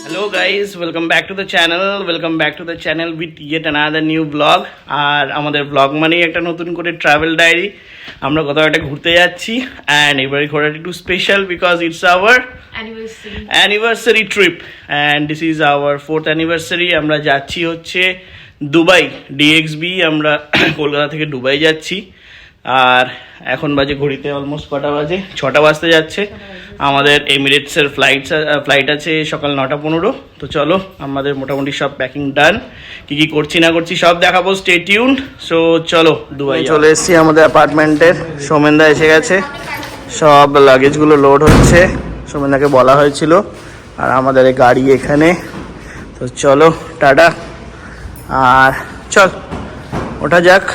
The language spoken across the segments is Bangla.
Hello guys, welcome back to the channel with yet another new vlog. আর আমাদের vlog মানে একটা নতুন করে travel diary. আমরা কোথাও একটা ঘুরতে যাচ্ছি and এবারে ঘোরাটা একটু special because it's our anniversary trip and this is our 4th anniversary. আমরা যাচ্ছি হচ্ছে দুবাই DXB, আমরা কলকাতা থেকে দুবাই যাচ্ছি। আর এখন বাজে ঘড়িতে অলমোস্ট কটা বাজে, 6টা বাজতে যাচ্ছে। আমাদের এমিরেটসের ফ্লাইট আছে সকাল 9:15। তো চলো, আমাদের মোটামুটি সব প্যাকিং ডান। কি করছি না করছি সব দেখাবো, স্টে টিউনড। সো চলো, দুবাই চলে এসেছি আমাদের অ্যাপার্টমেন্টের। সৌমেনদা এসে গেছে, সব লাগেজগুলো লোড হচ্ছে, সৌমেনদাকে বলা হয়েছিল। আর আমাদের গাড়ি এখানে। তো চলো, টাটা। আর চল ওঠা যাক।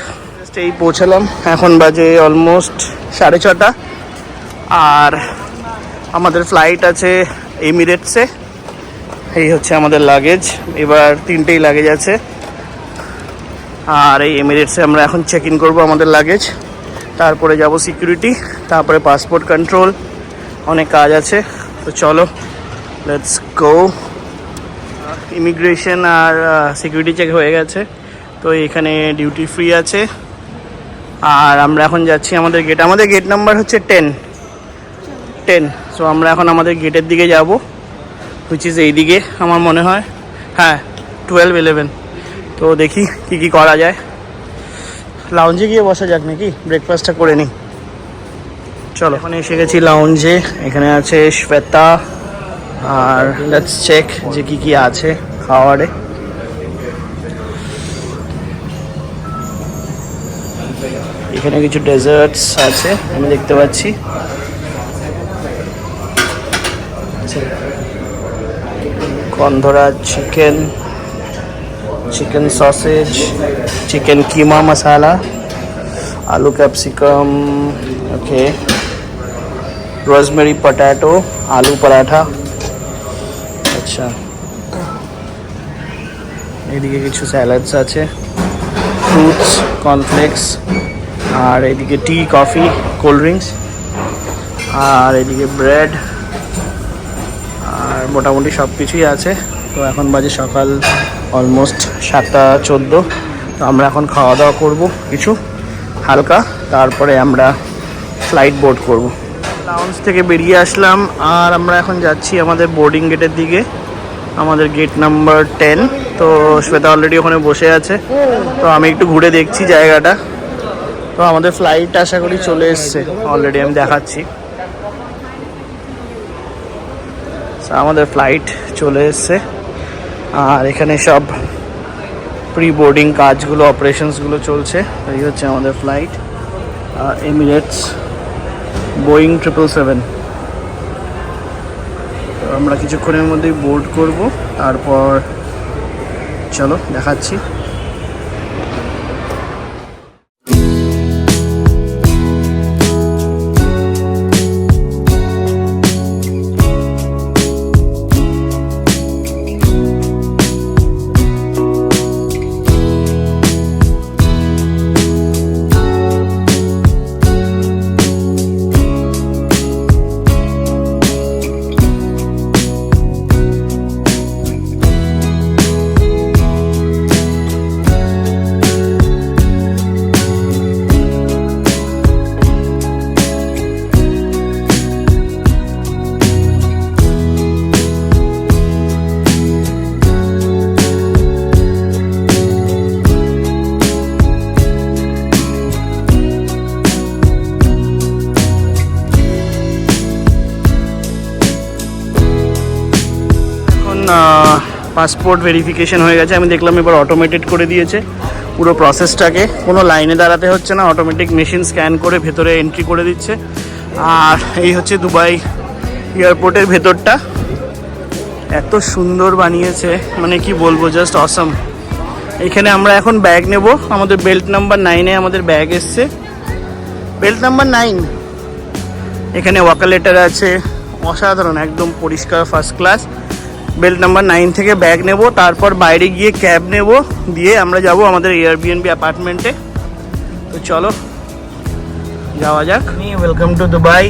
এই পৌঁছালাম, এখন বাজে অলমোস্ট 6:30। আর আমাদের ফ্লাইট আছে এমিরেটসে। এই হচ্ছে আমাদের লাগেজ, এবার 3টেই লাগেজ আছে। আর এই এমিরেটসে আমরা এখন চেক ইন করবো আমাদের লাগেজ, তারপরে যাব সিকিউরিটি, তারপরে পাসপোর্ট কন্ট্রোল, অনেক কাজ আছে। তো চলো, লেটস গো। ইমিগ্রেশন আর সিকিউরিটি চেক হয়ে গেছে, তো এখানে ডিউটি ফ্রি আছে। আর আমরা এখন যাচ্ছি আমাদের গেট নাম্বার হচ্ছে 10। সো আমরা এখন আমাদের গেটের দিকে যাব, হুইচ ইজ এই দিকে আমার মনে হয়। হ্যাঁ, 12-11। তো দেখি কি করা যায়। লাউঞ্জে গিয়ে বসা যাক নাকি, ব্রেকফাস্টটা করে নিই। চলো, এখন এসে গেছি লাউঞ্জে। এখানে আছে শ্বেতা। আর লেটস চেক যে কি আছে খাওয়ারে। এখানে কিছু ডেজার্টস আছে আমি দেখতে পাচ্ছি। গন্ধরা চিকেন সসেজ, চিকেন কিমা মশালা, আলু ক্যাপসিকাম, ওকে, রোজমেরি পটেটো, আলু পরাঠা। আচ্ছা, এদিকে কিছু স্যালাডস আছে, ফ্রুটস, কর্নফ্লেক্স, আর এদিকে টি, কফি, কোল্ড ড্রিঙ্কস, আর এদিকে ব্রেড, আর মোটামুটি সব কিছুই আছে। তো এখন বাজে সকাল অলমোস্ট 7:14। তো আমরা এখন খাওয়া দাওয়া করবো কিছু হালকা, তারপরে আমরা ফ্লাইট বোর্ড করব। লাউঞ্জ থেকে বেরিয়ে আসলাম, আর আমরা এখন যাচ্ছি আমাদের বোর্ডিং গেটের দিকে, আমাদের গেট নাম্বার 10। তো শ্বেতা অলরেডি ওখানে বসে আছে, তো আমি একটু ঘুরে দেখছি জায়গাটা। তো আমাদের ফ্লাইট আশা করি চলে এসছে অলরেডি, আমি দেখাচ্ছি। আমাদের ফ্লাইট চলে এসছে, আর এখানে সব প্রি বোর্ডিং কাজগুলো, অপারেশনসগুলো চলছে। এই হচ্ছে আমাদের ফ্লাইট, এমিরেটস বোয়িং 777। তো আমরা কিছুক্ষণের মধ্যেই বোর্ড করব, তারপর চলো দেখাচ্ছি। পাসপোর্ট ভেরিফিকেশন হয়ে গেছে, আমি দেখলাম। এবার অটোমেটেড করে দিয়েছে পুরো প্রসেসটাকে, কোনো লাইনে দাঁড়াতে হচ্ছে না, অটোমেটিক মেশিন স্ক্যান করে ভেতরে এন্ট্রি করে দিচ্ছে। আর এই হচ্ছে দুবাই এয়ারপোর্টের ভেতরটা, এত সুন্দর বানিয়েছে, মানে কি বলবো, জাস্ট অসাম। এখানে আমরা এখন ব্যাগ নেব, আমাদের বেল্ট নাম্বার 9-এ আমাদের ব্যাগ এসছে, বেল্ট নাম্বার 9। এখানে ওয়াকার লেটার আছে, অসাধারণ, একদম পরিষ্কার, ফার্স্ট ক্লাস। বেল্ট নাম্বার 9 থেকে ব্যাগ নেব, তারপর বাইরে গিয়ে ক্যাব নেব, দিয়ে আমরা যাব আমাদের এয়ারবিএনবি অ্যাপার্টমেন্টে। তো চলো যাওয়া যাক। Welcome to Dubai.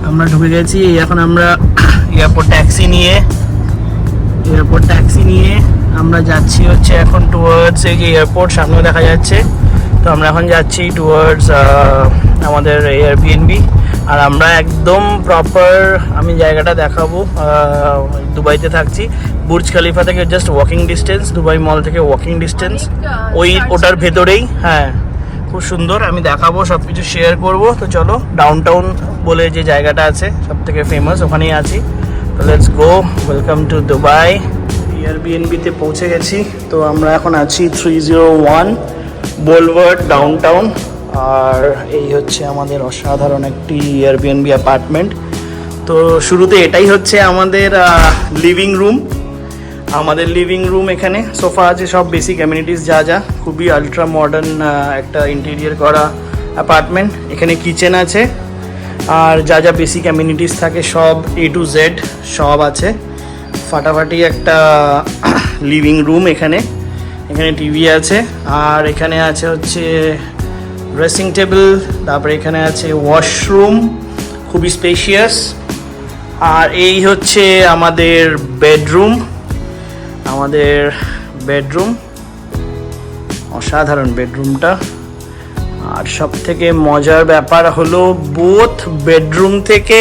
আমরা ঢুকে গেছি, এখন আমরা এয়ারপোর্ট ট্যাক্সি নিয়ে এয়ারপোর্ট ট্যাক্সি নিয়ে আমরা যাচ্ছি হচ্ছে এখন টুয়ার্ডস এই যে এয়ারপোর্ট সামনে দেখা যাচ্ছে। তো আমরা এখন যাচ্ছি টুয়ার্ডস আমাদের এয়ারবিএনবি। আর আমরা একদম প্রপার আমি জায়গাটা দেখাবো। দুবাইতে থাকছি, বুর্জ খলিফা থেকে জাস্ট ওয়াকিং ডিস্টেন্স, দুবাই মল থেকে ওয়াকিং ডিস্টেন্স, ওটার ভেতরেই। হ্যাঁ, খুব সুন্দর, আমি দেখাবো, সব কিছু শেয়ার করবো। তো চলো, ডাউনটাউন বলে যে জায়গাটা আছে সব থেকে ফেমাস, ওখানেই আছি। তো let's go, welcome to Dubai. এয়ারবিএনবিতে পৌঁছে গেছি। তো আমরা এখন আছি 301 বোলভার্ড ডাউনটাউন। আর এই হচ্ছে আমাদের অসাধারণ একটি এয়ারবিএনবি অ্যাপার্টমেন্ট। তো শুরুতে এটাই হচ্ছে আমাদের লিভিং রুম। আমাদের লিভিং রুম, এখানে সোফা আছে, সব বেসিক অ্যামিনিটিস যা যা, খুবই আলট্রা মডার্ন একটা ইন্টেরিয়ার করা অ্যাপার্টমেন্ট। এখানে কিচেন আছে, আর যা যা বেসিক অ্যামিনিটিস থাকে সব A to Z সব আছে। ফাটাফাটি একটা লিভিং রুম এখানে। এখানে টিভি আছে, আর এখানে আছে হচ্ছে ড্রেসিং টেবিল, তারপরে এখানে আছে ওয়াশরুম, খুবই স্পেশিয়াস। আর এই হচ্ছে আমাদের বেডরুম। অসাধারণ বেডরুমটা। আর সব থেকে মজার ব্যাপার হলো বোথ বেডরুম থেকে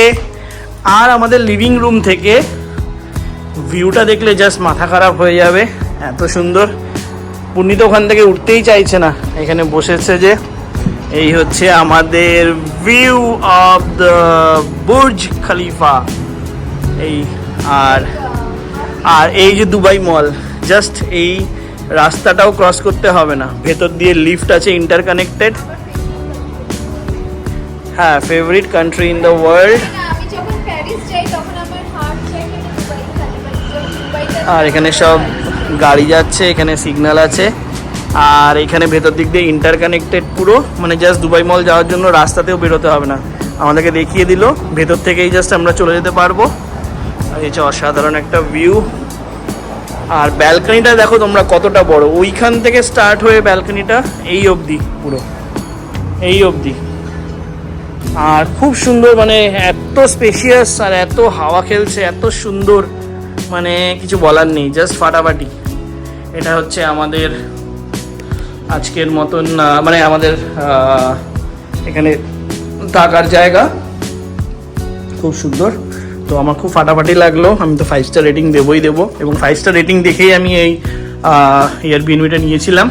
আর আমাদের লিভিং রুম থেকে ভিউটা দেখলে জাস্ট মাথা খারাপ হয়ে যাবে, এত সুন্দর। পুণ্যি তো ওখান থেকে উঠতেই চাইছে না, এখানে বসেছে যে। এই হচ্ছে আমাদের view of the Burj Khalifa. আর এই যে দুবাই মল, জাস্ট এই রাস্তাটাও ক্রস করতে হবে না, ভেতর দিয়ে লিফট আছে, ইন্টারকানেক্টেড। হ্যাঁ, favourite country in the world. আর এখানে সব গাড়ি যাচ্ছে, এখানে সিগন্যাল আছে। আর এখানে ভেতর দিক দিয়ে ইন্টারকানেক্টেড পুরো, মানে জাস্ট দুবাই মল যাওয়ার জন্য রাস্তাতেও বেরোতে হবে না, আমাদেরকে দেখিয়ে দিল, ভেতর থেকেই জাস্ট আমরা চলে যেতে পারবো। আর এই যে অসাধারণ একটা ভিউ। আর ব্যালকনিটা দেখো তোমরা কতটা বড়, ওইখান থেকে স্টার্ট হয়ে ব্যালকনিটা এই অবধি, পুরো এই অবধি। আর খুব সুন্দর, মানে এত স্পেশিয়াস আর এত হাওয়া খেলছে, এত সুন্দর, মানে কিছু বলার নেই, জাস্ট ফাটাফাটি। এটা হচ্ছে আমাদের আজকের মতন, মানে আমাদের এখানে থাকার জায়গা, খুব সুন্দর। তো আমার খুব ফাটাফাটি লাগলো, আমি তো 5 স্টার রেটিং দেবই দেবো, এবং 5 স্টার রেটিং দেখেই আমি এই এয়ারবিএনবিটা নিয়েছিলাম।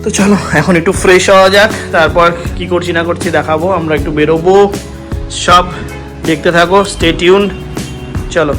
তো চলো এখন একটু ফ্রেশ হওয়া যাক, তারপর কি করছি না করছি দেখাবো। আমরা একটু বেরোবো, সব দেখতে থাকো, স্টে টিউনড। চলো।